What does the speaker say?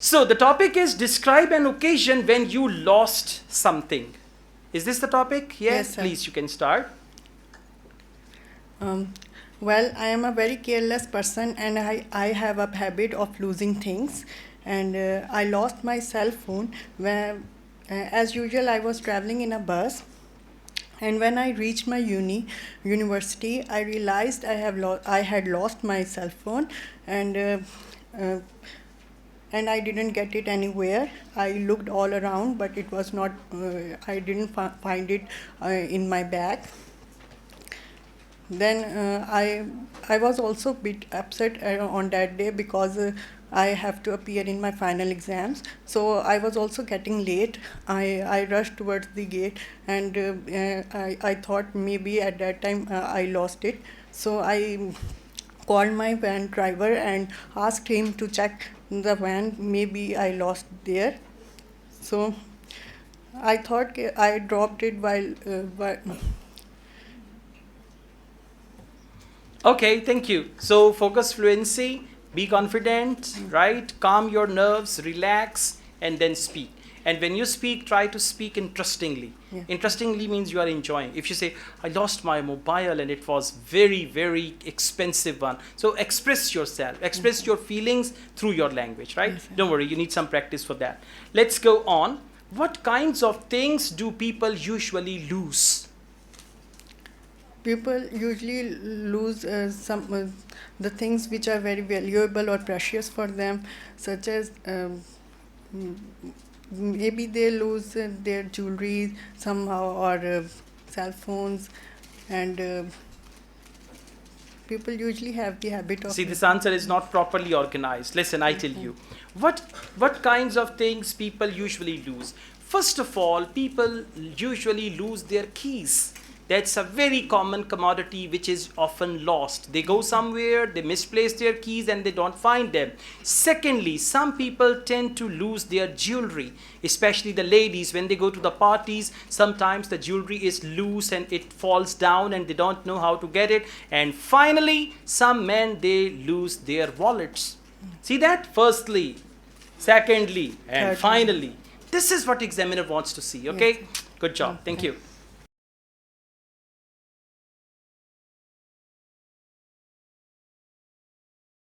So the topic is describe an occasion when you lost something. Is this the topic? Yes, sir. Please, you can start. Um, well, I am a very careless person and I have a habit of losing things. And I lost my cell phone where, as usual, I was traveling in a bus. And when I reached my university, I realized I had lost my cell phone, and uh, and I didn't get it anywhere. I looked all around, but it was not. I didn't find it in my bag. Then I was also a bit upset on that day because I have to appear in my final exams. So I was also getting late. I rushed towards the gate, and I thought maybe at that time I lost it. So I called my van driver and asked him to check the van. Maybe I lost there. So I thought I dropped it while Okay, thank you. So focus fluency, be confident, right? Calm your nerves, relax, and then speak. And when you speak, try to speak interestingly. Yeah. Interestingly means you are enjoying. If you say, I lost my mobile and it was very, very expensive one. So express yourself, express your feelings through your language, right? Yes, sir. Don't worry, you need some practice for that. Let's go on. What kinds of things do people usually lose? people usually lose some the things which are very valuable or precious for them, such as m- maybe they lose their jewelry somehow, or cell phones, and people usually have the habit of See, this answer is not properly organized. Listen, I tell you. What, what kinds of things people usually lose? First of all, people usually lose their keys. That's a very common commodity which is often lost. They go somewhere, they misplace their keys and they don't find them. Secondly, some people tend to lose their jewelry, especially the ladies. When they go to the parties, sometimes the jewelry is loose and it falls down and they don't know how to get it. And finally, some men, they lose their wallets. See that? Firstly, secondly, and Thirdly. finally. This is what examiner wants to see, okay? Yes. Good job. Thank you.